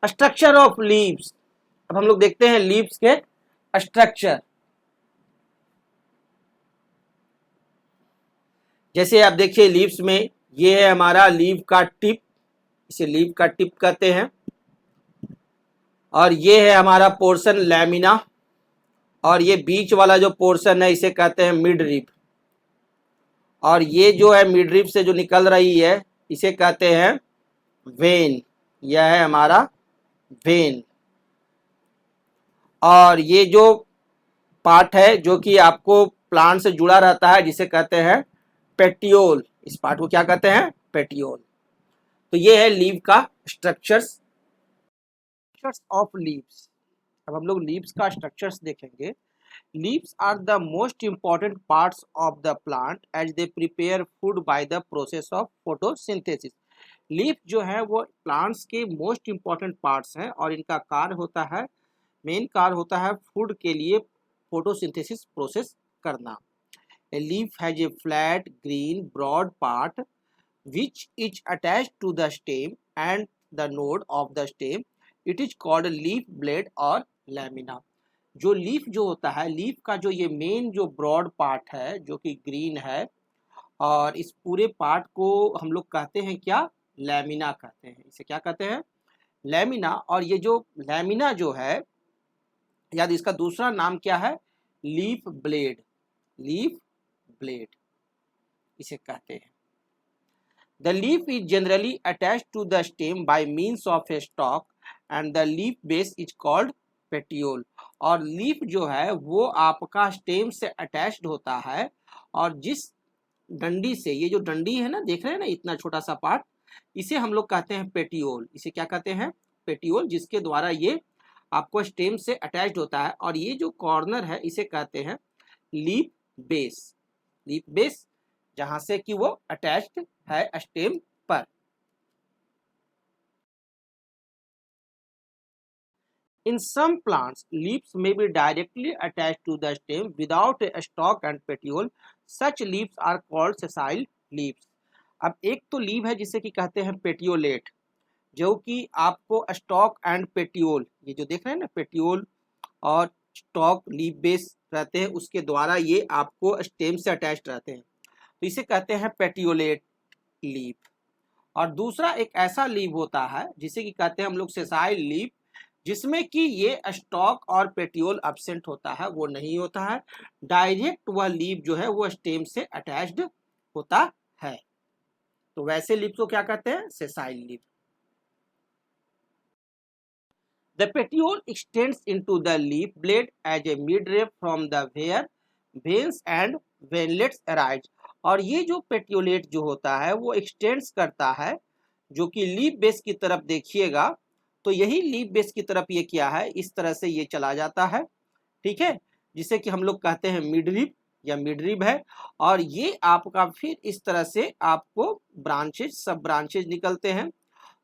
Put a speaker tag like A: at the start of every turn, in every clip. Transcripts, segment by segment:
A: Structure of leaves. अब हम लोग देखते हैं लीव्स के स्ट्रक्चर। जैसे आप देखिए लीव्स में, ये है हमारा लीव का टिप, इसे लीव का टिप कहते हैं। और ये है हमारा पोर्शन लैमिना, और ये बीच वाला जो पोर्शन है इसे कहते हैं मिड रिब। और ये जो है मिड रिब से जो निकल रही है इसे कहते हैं वेन। यह है हमारा वेन। और ये जो पार्ट है जो कि आपको प्लांट से जुड़ा रहता है जिसे कहते हैं पेटियोल, इस पार्ट को क्या कहते हैं? पेटियोल। तो ये है लीव का स्ट्रक्चर्स ऑफ लीव्स। अब हम लोग लीव्स का स्ट्रक्चर्स देखेंगे। Leaves are the most important parts of the plant as they prepare food by the process of photosynthesis. Leaf जो है वो प्लांट्स के मोस्ट इंपॉर्टेंट पार्ट्स हैं और इनका कार्य होता है, मेन कार्य होता है फूड के लिए फोटोसिंथेसिस प्रोसेस करना। A leaf has a flat, green, broad part which is attached to the stem and the node of the stem. It is called leaf blade और lamina। जो लीफ जो होता है, लीफ का जो ये मेन जो ब्रॉड पार्ट है जो कि ग्रीन है, और इस पूरे पार्ट को हम लोग कहते हैं क्या? लैमिना कहते हैं। इसे क्या कहते हैं? लैमिना। और ये जो लैमिना जो है, याद इसका दूसरा नाम क्या है? Leaf blade. लीफ ब्लेड इसे कहते हैं। The leaf is generally attached to the stem by means of a stalk and the leaf base is called petiole। और लीफ जो है वो आपका स्टेम से अटैच्ड होता है, और जिस डंडी से, ये जो डंडी है ना, देख रहे हैं ना इतना छोटा सा पार्ट, इसे हम लोग कहते हैं पेटियोल। इसे क्या कहते हैं? पेटियोल, जिसके द्वारा ये आपको स्टेम से अटैच्ड होता है। और ये जो कॉर्नर है इसे कहते हैं लीफ बेस। लीफ बेस, जहां से कि वो अटैच्ड है स्टेम पर। In some plants, leaves may be directly attached to the stem without a stalk and petiole. Such leaves are called sessile leaves। अब एक तो लीव है जिसे कि कहते हैं पेटियोलेट, जो कि आपको स्टॉक एंड पेटियोल, ये जो देख रहे हैं ना, पेटियोल और स्टॉक लीफ बेस रहते हैं, उसके द्वारा ये आपको स्टेम से अटैच्ड रहते हैं, तो इसे कहते हैं पेटियोलेट लीफ। और दूसरा एक ऐसा लीफ होता है जिसे कि कहते हैं हम लोग सेसाइल लीफ, जिसमें कि ये स्टॉक और पेटियोल एब्सेंट होता है, वो नहीं होता है, डायरेक्ट वह लीफ जो है वो स्टेम से अटैच्ड होता है। तो वैसे लीफ को क्या कहते हैं? Sessile leaf. The petiole extends into the leaf blade as a midrib from the where veins and venlets arise। और ये जो पेटियोलेट जो होता है वो एक्सटेंड्स करता है, जो कि लीफ बेस की तरफ देखिएगा, तो यही लीफ बेस की तरफ ये क्या है, इस तरह से ये चला जाता है, ठीक है, जिसे कि हम लोग कहते हैं मिडरिब या मिडरिब है। और ये आपका फिर इस तरह से आपको ब्रांचेज, सब ब्रांचेज निकलते हैं।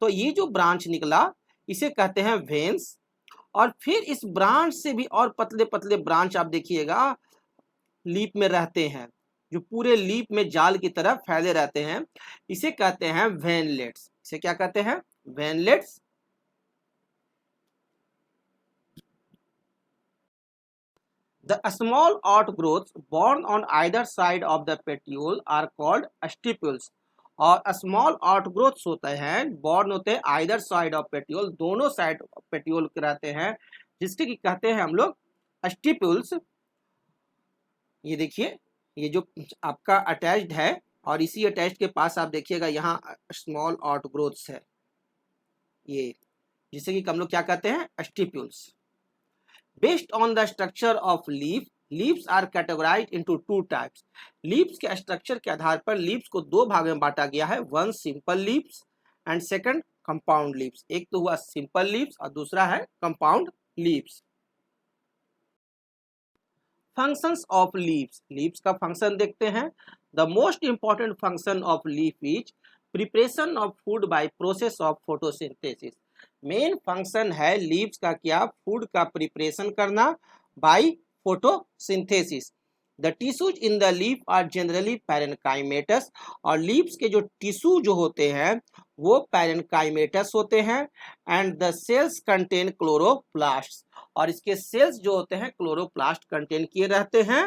A: तो ये जो ब्रांच निकला इसे कहते हैं वेन्स। और फिर इस ब्रांच से भी और पतले पतले ब्रांच आप देखिएगा लीफ में रहते हैं, जो पूरे लीफ में जाल की तरह फैले रहते हैं, इसे कहते हैं वेनलेट्स। इसे क्या कहते हैं? Veinlets. The small outgrowths born on either side of the petiole are called stipules। और स्मॉल आउटग्रोथ्स होते हैं, बॉर्न होते हैं आइदर साइड ऑफ पेटियोल, दोनों साइड पेटियोल के रहते हैं, जिसके कि कहते हैं हम लोग स्टिपुल्स। ये देखिए, ये जो आपका अटैच्ड है, और इसी अटैच्ड के पास आप देखिएगा यहाँ स्मॉल आउटग्रोथ्स है, ये जिसे कि हम लोग क्या कहते हैं? स्टिपुल्स। Based on the structure of leaf, leaves are categorized into two types। leaves के स्ट्रक्चर के आधार पर leaves को दो भाग में बांटा गया है, one simple leaves and second compound leaves। एक तो हुआ simple leaves और दूसरा है compound leaves। functions of leaves, leaves का function देखते हैं। the most important function of leaf is preparation of food by process of photosynthesis। Main function है लीव्स का क्या? फूड का प्रिपरेशन करना by photosynthesis. The tissues in the leaf are generally parenchymatous. और leaves के जो टिश्यू जो होते हैं वो पैरेन्काइमेटस होते हैं and the sales contain chloroplast, और इसके सेल्स जो होते हैं क्लोरोप्लास्ट कंटेन किए रहते हैं।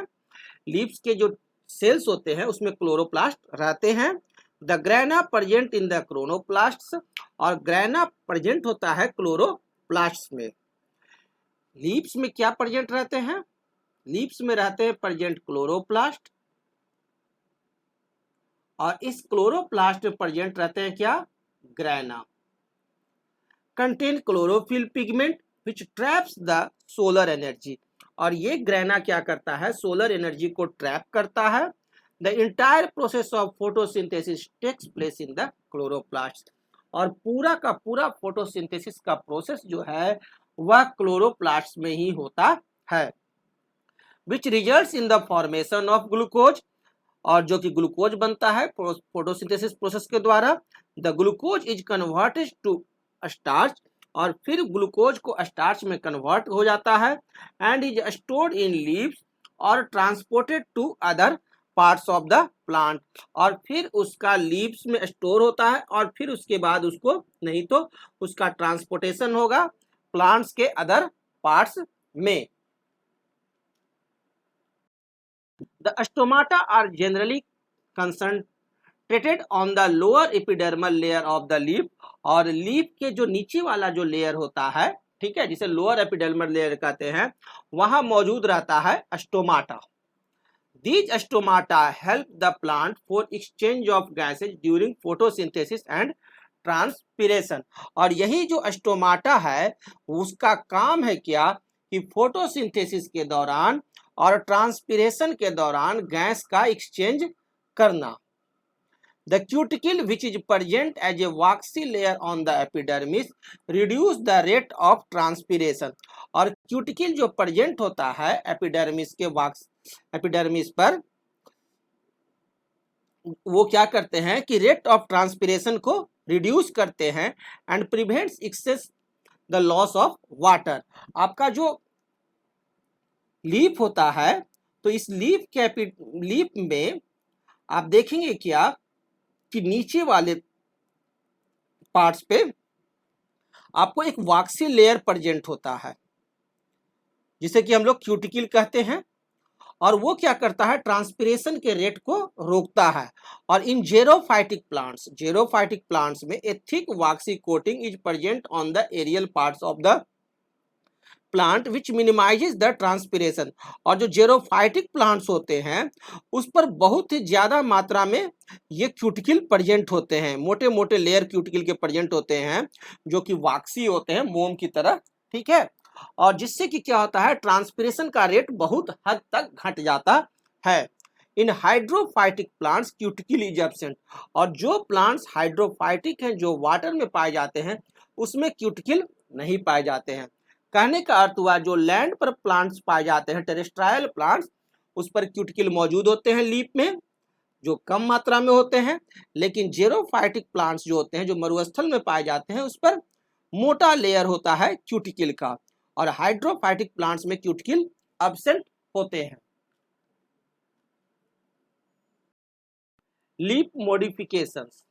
A: लीव्स के जो सेल्स होते हैं उसमें क्लोरोप्लास्ट रहते हैं। The grana present in the chloroplast, और ग्रैना प्रेजेंट होता है क्लोरोप्लास्ट में। लीव्स में क्या प्रेजेंट रहते हैं? लीव्स में रहते हैं प्रेजेंट क्लोरोप्लास्ट, और इस क्लोरोप्लास्ट में प्रेजेंट रहते हैं क्या? Grana. Contain chlorophyll pigment which traps the solar energy, और ये ग्रैना क्या करता है? सोलर एनर्जी को ट्रैप करता है। The entire process of photosynthesis takes place in the chloroplast, और पूरा का पूरा फोटोसिंथेसिस का प्रोसेस जो है वह क्लोरोप्लास्ट में ही होता है। Which results in the formation of glucose, और जो कि ग्लूकोज बनता है फोटोसिंथेसिस प्रोसेस के द्वारा। The glucose is converted to starch, और फिर ग्लूकोज को स्टार्च में कन्वर्ट हो जाता है। And is stored in leaves और transported to other parts of the plant, और फिर उसका लीव्स में स्टोर होता है, और फिर उसके बाद उसको नहीं तो उसका ट्रांसपोर्टेशन होगा प्लांट्स के अदर पार्ट्स में। The stomata are generally concentrated on the lower epidermal layer of the leaf, और लीफ के जो नीचे वाला जो लेयर होता है, ठीक है, जिसे लोअर एपिडर्मल लेयर कहते हैं, वहां मौजूद रहता है stomata. These stomata help the plant for exchange of gases during photosynthesis and transpiration, और यही जो स्टोमाटा है उसका काम है क्या? कि फोटोसिंथेसिस के दौरान और ट्रांसपिरेशन के दौरान गैस का एक्सचेंज करना। The cuticle which is present as a waxy layer on the epidermis reduce the rate of transpiration, और क्यूटिकल जो प्रेजेंट होता है एपिडर्मिस के एपिडर्मिस पर, वो क्या करते हैं कि रेट ऑफ ट्रांसपिरेशन को रिड्यूस करते हैं and prevents excess the loss of water. आपका जो लीफ होता है, तो इस लीफ में आप देखेंगे क्या कि नीचे वाले पार्ट्स पे आपको एक वॉक्सी लेयर प्रेजेंट होता है, जिसे कि हम लोग क्यूटिकल कहते हैं, और वो क्या करता है? ट्रांसपिरेशन के रेट को रोकता है। और इन जेरोफाइटिक प्लांट्स में a thick waxy coating is present on the aerial parts of the plant which minimises the transpiration, और जो जेरोफाइटिक प्लांट्स होते हैं उस पर बहुत ही ज्यादा मात्रा में ये क्यूटिकल प्रेजेंट होते हैं, मोटे मोटे लेयर क्यूटिकल के प्रेजेंट होते हैं, जो कि वॉक्सी होते हैं, मोम की तरह, ठीक है, और जिससे कि क्या होता है? ट्रांसपिरेशन का रेट बहुत हद तक घट जाता है। In hydrophytic plants cuticle is absent, और जो प्लांट्स हाइड्रोफाइटिक हैं, जो वाटर में पाए जाते हैं, उसमें क्यूटिकल नहीं पाए जाते हैं। कहने का अर्थ हुआ जो लैंड पर प्लांट्स पाए जाते हैं, टेरेस्ट्रायल प्लांट्स, उस पर क्यूटिकल मौजूद होते हैं लीफ में, जो कम मात्रा में होते हैं। लेकिन जेरोफाइटिक प्लांट्स जो होते हैं, जो मरुस्थल में पाए जाते हैं, उस पर मोटा लेयर होता है क्यूटिकल का, और हाइड्रोफाइटिक प्लांट्स में क्यूटिकल एब्सेंट होते हैं। Leaf modifications,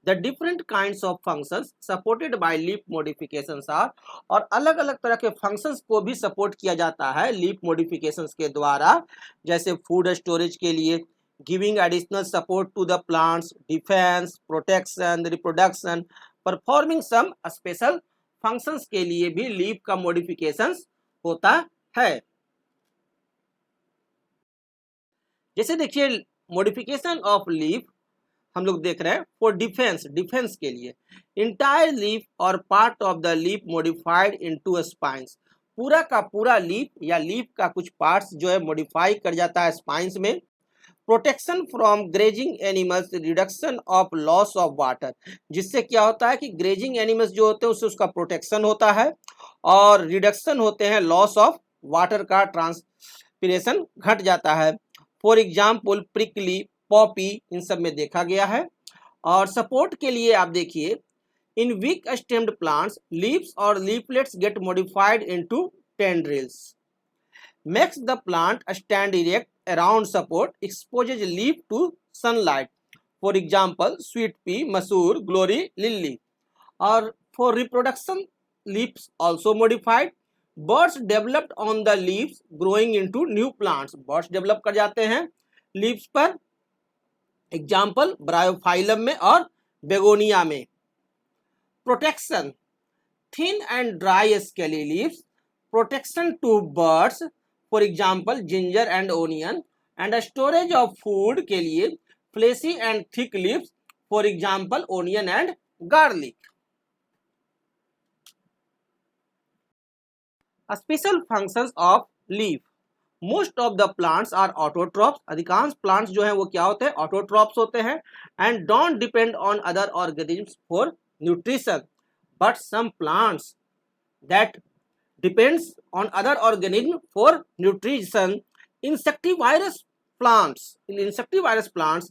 A: the different kinds of functions supported by leaf modifications are, और अलग अलग तरह के फंक्शंस को भी सपोर्ट किया जाता है लीफ मॉडिफिकेशंस के द्वारा, जैसे फूड स्टोरेज के लिए, giving additional support to the plants, defence, protection, reproduction, performing some special functions के लिए भी लीफ का मॉडिफिकेशंस होता है। जैसे देखिए मॉडिफिकेशन ऑफ लीफ हम लोग देख रहे हैं फॉर डिफेंस के लिए, इंटायर लीफ और part of the leaf modified into spines, पूरा का पूरा लीफ या लीफ का कुछ पार्ट्स जो है मॉडिफाई कर जाता है स्पाइंस में। Protection from grazing animals, reduction of loss of water, जिससे क्या होता है कि ग्रेजिंग एनिमल्स जो होते हैं उससे उसका प्रोटेक्शन होता है, और रिडक्शन होते हैं लॉस ऑफ वाटर का, ट्रांसपिरेशन घट जाता है। फॉर एग्जाम्पल प्रिकली, पॉपी, इन सब में देखा गया है। और सपोर्ट के लिए आप देखिए इन वीक स्टेम्ड प्लांट्स लीव्स और leaflets gate modified into tendrils, makes the plant stand erect around support, exposes leaf to sunlight. For example sweet pea, मसूर, ग्लोरी, लिली। और for reproduction leaves also modified, birds developed on the leaves growing into new plants, birds develop कर जाते हैं leaves पर, example Bryophyllum में और begonia में। Protection, thin and dry scaly leaves, protection to birds for example ginger and onion, and storage of food के लिए fleshy and thick leaves for example onion and garlic. Special functions of leaf, most of the plants are autotrophs, अधिकांश plants जो है वो क्या होते हैं, autotrophs होते हैं, and don't depend on other organisms for nutrition, but some plants that depends on other organism for nutrition, insectivorous plants, in insectivorous plants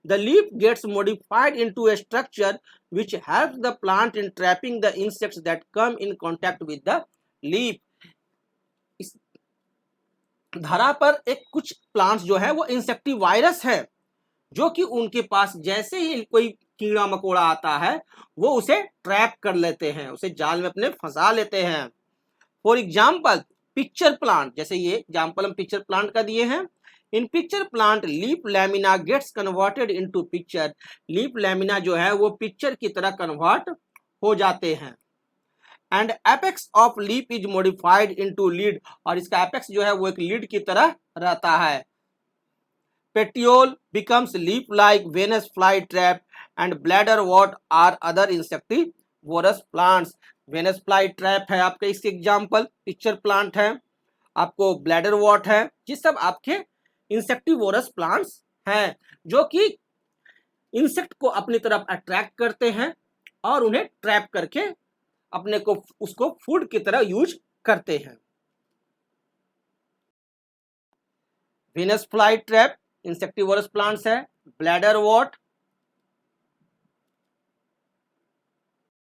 A: the leaf gets modified into a structure which helps the plant in trapping the insects that come in contact with the leaf। इस धरा पर एक कुछ plants जो है वो इंसेक्टिवायरस है, जो कि उनके पास जैसे ही कोई कीड़ा मकोड़ा आता है वो उसे ट्रैप कर लेते हैं, उसे जाल में अपने फंसा लेते हैं। फॉर एग्जाम्पल पिक्चर प्लांट, जैसे ये एग्जाम्पल हम पिक्चर प्लांट का दिए हैं। In picture plant leaf lamina gets converted into picture, leaf lamina जो है वो पिक्चर की तरह कन्वर्ट हो जाते हैं। And apex of leaf is modified into lead, और इसका एपेक्स जो है वो एक लीड की तरह रहता है। Petiole becomes leaf like Venus fly trap, and bladder what are other insectivorous plants. Venus fly trap है आपके इसके एग्जाम्पल, पिक्चर प्लांट है, आपको ब्लैडर वॉट है, ये सब आपके इंसेक्टिवोरस प्लांट्स हैं जो कि इंसेक्ट को अपनी तरफ अट्रैक्ट करते हैं और उन्हें ट्रैप करके अपने को उसको फूड की तरह यूज करते हैं। Venus fly trap insectivorous plants है, ब्लैडर वॉट